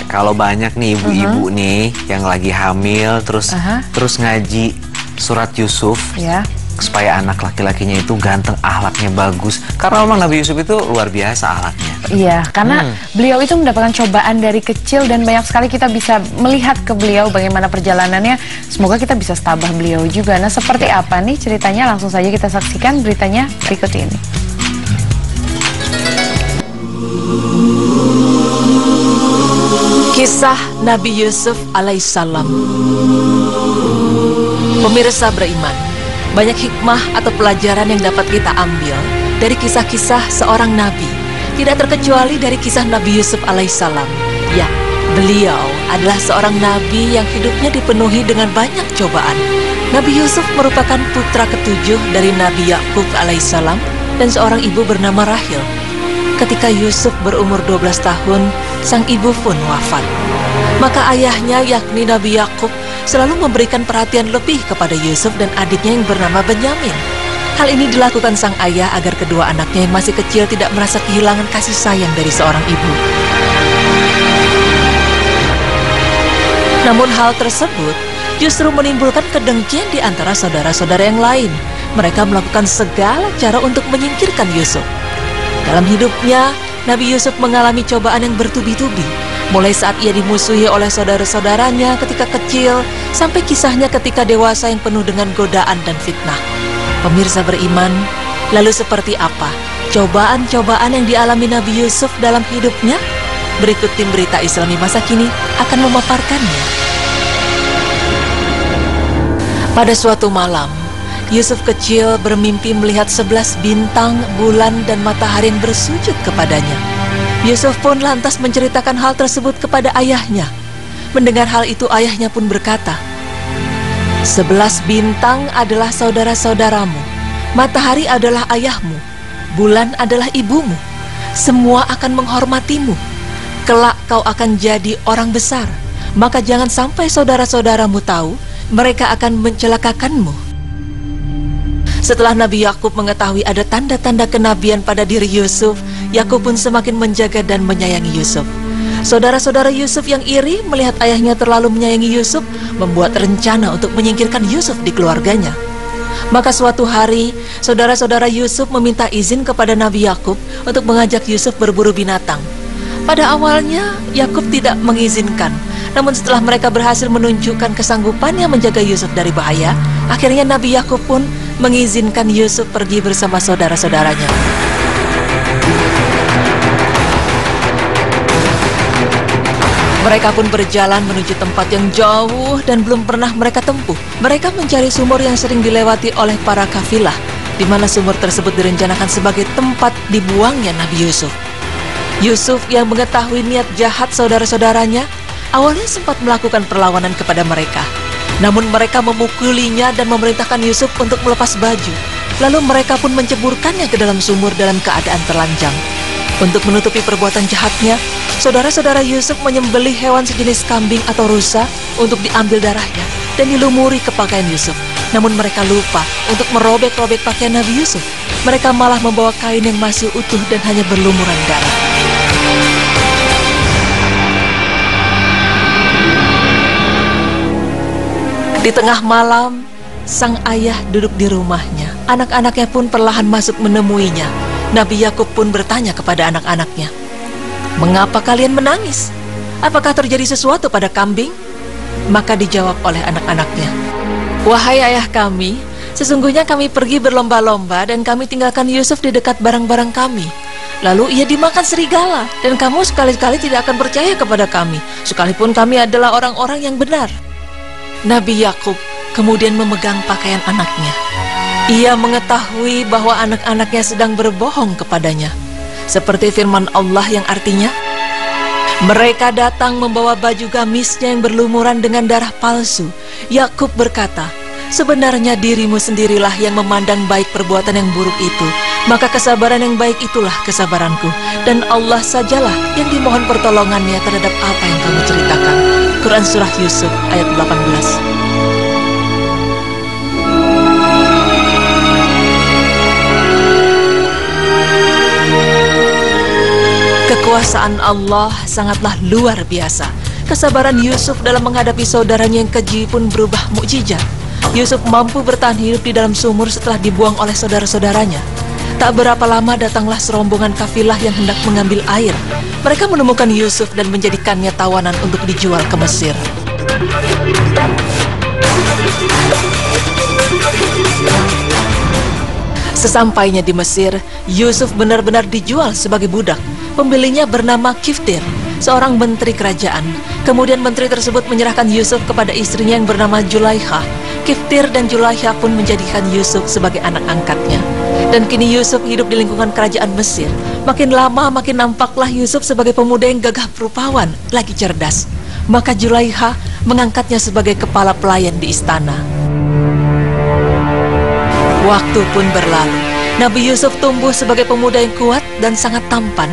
kalau banyak nih ibu-ibu nih yang lagi hamil terus ngaji surat Yusuf supaya anak laki-lakinya itu ganteng, akhlaknya bagus. Karena memang Nabi Yusuf itu luar biasa akhlaknya. Iya, karena beliau itu mendapatkan cobaan dari kecil dan banyak sekali kita bisa melihat ke beliau bagaimana perjalanannya. Semoga kita bisa setabah beliau juga. Nah, seperti apa nih ceritanya? Langsung saja kita saksikan beritanya berikut ini. Kisah Nabi Yusuf alaihissalam. Pemirsa beriman, banyak hikmah atau pelajaran yang dapat kita ambil dari kisah-kisah seorang nabi. Tidak terkecuali dari kisah Nabi Yusuf alaihissalam. Ya, beliau adalah seorang nabi yang hidupnya dipenuhi dengan banyak cobaan. Nabi Yusuf merupakan putra ketujuh dari Nabi Yakub alaihissalam dan seorang ibu bernama Rahil. Ketika Yusuf berumur 12 tahun, sang ibu pun wafat. Maka ayahnya, yakni Nabi Yakub, selalu memberikan perhatian lebih kepada Yusuf dan adiknya yang bernama Benyamin. Hal ini dilakukan sang ayah agar kedua anaknya yang masih kecil tidak merasa kehilangan kasih sayang dari seorang ibu. Namun hal tersebut justru menimbulkan kedengkian di antara saudara-saudara yang lain. Mereka melakukan segala cara untuk menyingkirkan Yusuf. Dalam hidupnya, Nabi Yusuf mengalami cobaan yang bertubi-tubi. Mulai saat ia dimusuhi oleh saudara-saudaranya ketika kecil, sampai kisahnya ketika dewasa yang penuh dengan godaan dan fitnah. Pemirsa beriman, lalu seperti apa cobaan-cobaan yang dialami Nabi Yusuf dalam hidupnya? Berikut tim Berita Islami Masa Kini akan memaparkannya. Pada suatu malam, Yusuf kecil bermimpi melihat 11 bintang, bulan, dan matahari yang bersujud kepadanya. Yusuf pun lantas menceritakan hal tersebut kepada ayahnya. Mendengar hal itu, ayahnya pun berkata, 11 bintang adalah saudara-saudaramu, matahari adalah ayahmu, bulan adalah ibumu. Semua akan menghormatimu. Kelak kau akan jadi orang besar. Maka jangan sampai saudara-saudaramu tahu, mereka akan mencelakakanmu. Setelah Nabi Yakub mengetahui ada tanda-tanda kenabian pada diri Yusuf, Yakub pun semakin menjaga dan menyayangi Yusuf. Saudara-saudara Yusuf yang iri melihat ayahnya terlalu menyayangi Yusuf, membuat rencana untuk menyingkirkan Yusuf di keluarganya. Maka suatu hari, saudara-saudara Yusuf meminta izin kepada Nabi Yakub untuk mengajak Yusuf berburu binatang. Pada awalnya, Yakub tidak mengizinkan. Namun setelah mereka berhasil menunjukkan kesanggupannya menjaga Yusuf dari bahaya, akhirnya Nabi Yakub pun mengizinkan Yusuf pergi bersama saudara-saudaranya. Mereka pun berjalan menuju tempat yang jauh dan belum pernah mereka tempuh. Mereka mencari sumur yang sering dilewati oleh para kafilah, di mana sumur tersebut direncanakan sebagai tempat dibuangnya Nabi Yusuf. Yusuf yang mengetahui niat jahat saudara-saudaranya, awalnya sempat melakukan perlawanan kepada mereka. Namun mereka memukulinya dan memerintahkan Yusuf untuk melepas baju. Lalu mereka pun menceburkannya ke dalam sumur dalam keadaan telanjang. Untuk menutupi perbuatan jahatnya, saudara-saudara Yusuf menyembelih hewan sejenis kambing atau rusa untuk diambil darahnya dan dilumuri ke pakaian Yusuf. Namun mereka lupa untuk merobek-robek pakaian Nabi Yusuf. Mereka malah membawa kain yang masih utuh dan hanya berlumuran darah. Di tengah malam, sang ayah duduk di rumahnya. Anak-anaknya pun perlahan masuk menemuinya. Nabi Yakub pun bertanya kepada anak-anaknya, "Mengapa kalian menangis? Apakah terjadi sesuatu pada kambing?" Maka dijawab oleh anak-anaknya, "Wahai ayah kami, sesungguhnya kami pergi berlomba-lomba dan kami tinggalkan Yusuf di dekat barang-barang kami. Lalu ia dimakan serigala dan kamu sekali-kali tidak akan percaya kepada kami, sekalipun kami adalah orang-orang yang benar." Nabi Yakub kemudian memegang pakaian anaknya. Ia mengetahui bahwa anak-anaknya sedang berbohong kepadanya. Seperti firman Allah yang artinya, mereka datang membawa baju gamisnya yang berlumuran dengan darah palsu. Yakub berkata, "Sebenarnya dirimu sendirilah yang memandang baik perbuatan yang buruk itu. Maka kesabaran yang baik itulah kesabaranku. Dan Allah sajalah yang dimohon pertolongannya terhadap apa yang kamu ceritakan." Quran Surah Yusuf ayat 18. Kekuasaan Allah sangatlah luar biasa. Kesabaran Yusuf dalam menghadapi saudaranya yang keji pun berubah mukjizat. Yusuf mampu bertahan hidup di dalam sumur setelah dibuang oleh saudara-saudaranya. Tak berapa lama datanglah serombongan kafilah yang hendak mengambil air. Mereka menemukan Yusuf dan menjadikannya tawanan untuk dijual ke Mesir. Sesampainya di Mesir, Yusuf benar-benar dijual sebagai budak. Pembelinya bernama Kiftir, seorang menteri kerajaan. Kemudian menteri tersebut menyerahkan Yusuf kepada istrinya yang bernama Julaikha. Kiftir dan Julaikha pun menjadikan Yusuf sebagai anak angkatnya. Dan kini Yusuf hidup di lingkungan kerajaan Mesir. Makin lama makin nampaklah Yusuf sebagai pemuda yang gagah rupawan, lagi cerdas. Maka Julaikha mengangkatnya sebagai kepala pelayan di istana. Waktu pun berlalu. Nabi Yusuf tumbuh sebagai pemuda yang kuat dan sangat tampan.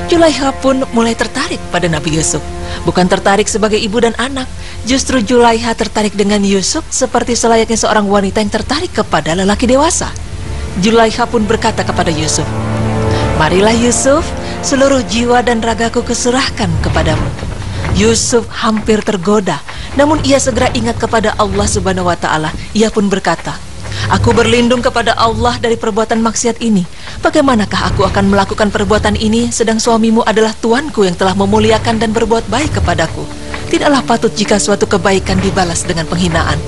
Julaikha pun mulai tertarik pada Nabi Yusuf. Bukan tertarik sebagai ibu dan anak, justru Julaikha tertarik dengan Yusuf seperti selayaknya seorang wanita yang tertarik kepada lelaki dewasa. Julaikha pun berkata kepada Yusuf, "Marilah Yusuf, seluruh jiwa dan ragaku kuserahkan kepadamu." Yusuf hampir tergoda, namun ia segera ingat kepada Allah Subhanahu wa Ta'ala. Ia pun berkata, "Aku berlindung kepada Allah dari perbuatan maksiat ini. Bagaimanakah aku akan melakukan perbuatan ini sedang suamimu adalah tuanku yang telah memuliakan dan berbuat baik kepadaku? Tidaklah patut jika suatu kebaikan dibalas dengan penghinaan."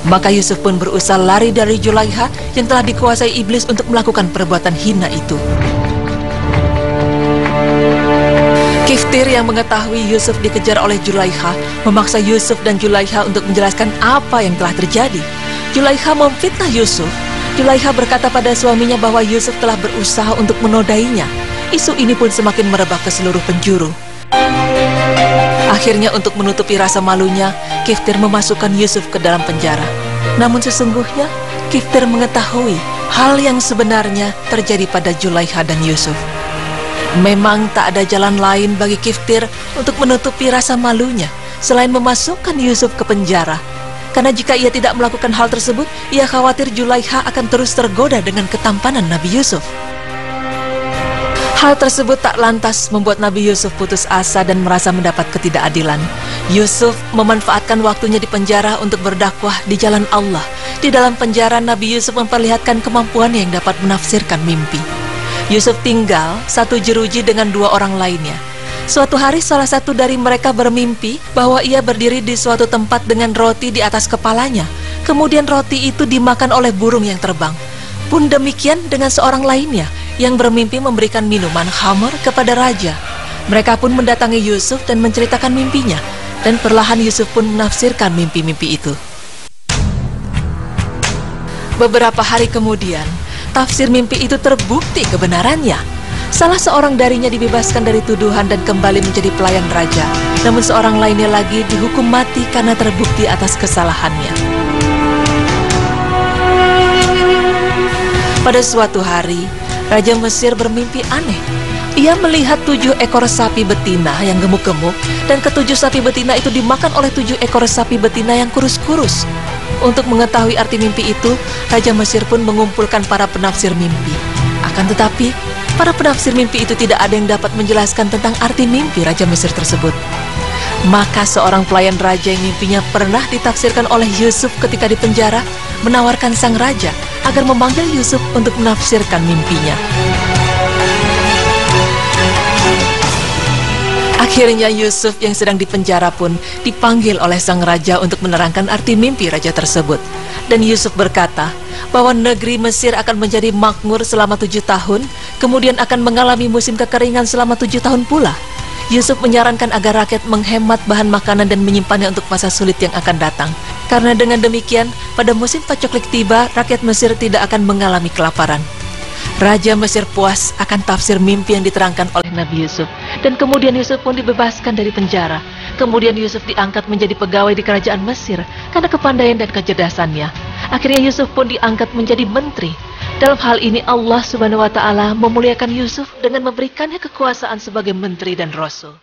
Maka Yusuf pun berusaha lari dari Julaikha yang telah dikuasai iblis untuk melakukan perbuatan hina itu. Kiftir yang mengetahui Yusuf dikejar oleh Julaikha memaksa Yusuf dan Julaikha untuk menjelaskan apa yang telah terjadi. Julaikha memfitnah Yusuf. Julaikha berkata pada suaminya bahwa Yusuf telah berusaha untuk menodainya. Isu ini pun semakin merebak ke seluruh penjuru. Akhirnya untuk menutupi rasa malunya, Kiftir memasukkan Yusuf ke dalam penjara. Namun sesungguhnya, Kiftir mengetahui hal yang sebenarnya terjadi pada Julaikha dan Yusuf. Memang tak ada jalan lain bagi Kiftir untuk menutupi rasa malunya selain memasukkan Yusuf ke penjara. Karena jika ia tidak melakukan hal tersebut, ia khawatir Julaikha akan terus tergoda dengan ketampanan Nabi Yusuf. Hal tersebut tak lantas membuat Nabi Yusuf putus asa dan merasa mendapat ketidakadilan. Yusuf memanfaatkan waktunya di penjara untuk berdakwah di jalan Allah. Di dalam penjara, Nabi Yusuf memperlihatkan kemampuannya yang dapat menafsirkan mimpi. Yusuf tinggal satu jeruji dengan dua orang lainnya. Suatu hari salah satu dari mereka bermimpi bahwa ia berdiri di suatu tempat dengan roti di atas kepalanya. Kemudian roti itu dimakan oleh burung yang terbang. Pun demikian dengan seorang lainnya yang bermimpi memberikan minuman khamr kepada raja. Mereka pun mendatangi Yusuf dan menceritakan mimpinya. Dan perlahan Yusuf pun menafsirkan mimpi-mimpi itu. Beberapa hari kemudian, tafsir mimpi itu terbukti kebenarannya. Salah seorang darinya dibebaskan dari tuduhan dan kembali menjadi pelayan raja. Namun seorang lainnya lagi dihukum mati karena terbukti atas kesalahannya. Pada suatu hari, Raja Mesir bermimpi aneh. Ia melihat 7 ekor sapi betina yang gemuk-gemuk, dan ke-7 sapi betina itu dimakan oleh 7 ekor sapi betina yang kurus-kurus. Untuk mengetahui arti mimpi itu, Raja Mesir pun mengumpulkan para penafsir mimpi. Akan tetapi, para penafsir mimpi itu tidak ada yang dapat menjelaskan tentang arti mimpi Raja Mesir tersebut. Maka seorang pelayan raja yang mimpinya pernah ditafsirkan oleh Yusuf ketika di penjara, menawarkan sang raja agar memanggil Yusuf untuk menafsirkan mimpinya. Akhirnya Yusuf yang sedang dipenjara pun dipanggil oleh sang raja untuk menerangkan arti mimpi raja tersebut. Dan Yusuf berkata bahwa negeri Mesir akan menjadi makmur selama 7 tahun, kemudian akan mengalami musim kekeringan selama 7 tahun pula. Yusuf menyarankan agar rakyat menghemat bahan makanan dan menyimpannya untuk masa sulit yang akan datang. Karena dengan demikian, pada musim paceklik tiba, rakyat Mesir tidak akan mengalami kelaparan. Raja Mesir puas akan tafsir mimpi yang diterangkan oleh Nabi Yusuf. Dan kemudian Yusuf pun dibebaskan dari penjara. Kemudian Yusuf diangkat menjadi pegawai di kerajaan Mesir karena kepandaian dan kecerdasannya. Akhirnya Yusuf pun diangkat menjadi menteri. Dalam hal ini Allah Subhanahu wa Ta'ala memuliakan Yusuf dengan memberikannya kekuasaan sebagai menteri dan rasul.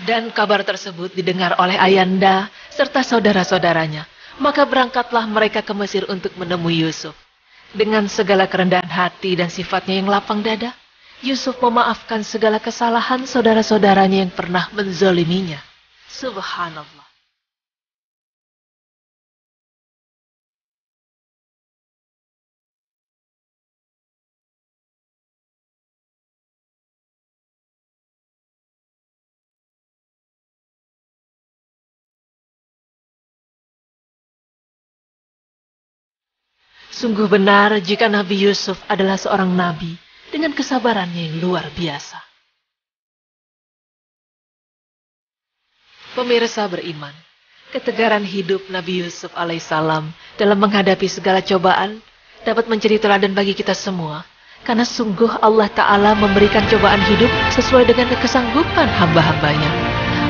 Dan kabar tersebut didengar oleh ayanda serta saudara-saudaranya. Maka berangkatlah mereka ke Mesir untuk menemui Yusuf. Dengan segala kerendahan hati dan sifatnya yang lapang dada, Yusuf memaafkan segala kesalahan saudara-saudaranya yang pernah menzoliminya. Subhanallah. Sungguh benar jika Nabi Yusuf adalah seorang nabi dengan kesabarannya yang luar biasa. Pemirsa beriman, ketegaran hidup Nabi Yusuf alaihissalam dalam menghadapi segala cobaan dapat menjadi teladan bagi kita semua, karena sungguh Allah Ta'ala memberikan cobaan hidup sesuai dengan kesanggupan hamba-hambanya.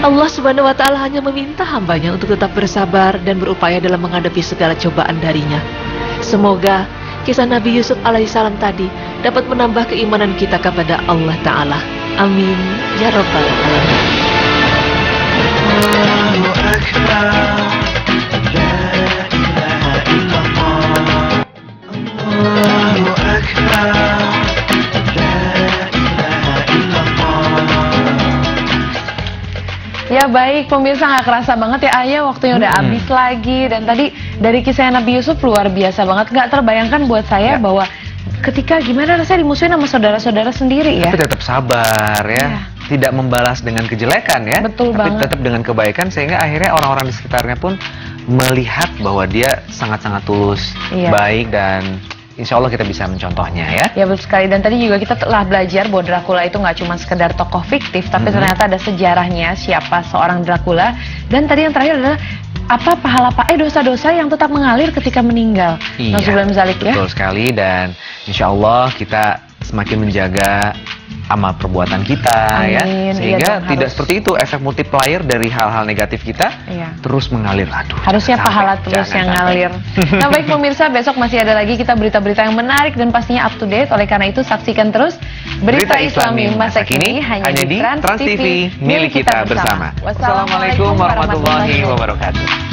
Allah Subhanahu wa Ta'ala hanya meminta hambanya untuk tetap bersabar dan berupaya dalam menghadapi segala cobaan darinya. Semoga kisah Nabi Yusuf alaihissalam tadi dapat menambah keimanan kita kepada Allah Ta'ala. Amin. Ya Rabbal Alamin. Allahu Akbar. La ilaha illallah. Allahu Akbar. Ya baik, pemirsa, nggak kerasa banget ya Ayah, waktunya udah habis lagi. Dan tadi dari kisah Nabi Yusuf luar biasa banget. Nggak terbayangkan buat saya bahwa ketika gimana rasanya dimusuhin sama saudara-saudara sendiri ya. Tapi tetap sabar ya. Tidak membalas dengan kejelekan ya. Betul tapi banget. tetap dengan kebaikan, sehingga akhirnya orang-orang di sekitarnya pun melihat bahwa dia sangat-sangat tulus, baik, dan insya Allah kita bisa mencontohnya ya. Ya betul sekali. Dan tadi juga kita telah belajar bahwa Dracula itu nggak cuma sekedar tokoh fiktif, tapi ternyata ada sejarahnya siapa seorang Dracula. Dan tadi yang terakhir adalah apa pahala dosa-dosa yang tetap mengalir ketika meninggal. Iya, ya. Betul sekali. Dan insya Allah kita semakin menjaga amal perbuatan kita. Amin. Ya, sehingga iya, tidak seperti itu efek multiplier dari hal-hal negatif kita terus mengalir. Aduh, harusnya pahala terus yang ngalir. Nah baik pemirsa, besok masih ada lagi kita berita-berita yang menarik dan pastinya up to date. Oleh karena itu saksikan terus Berita Islami Masa Kini hanya di Trans TV milik kita bersama. Wassalamualaikum warahmatullahi wabarakatuh.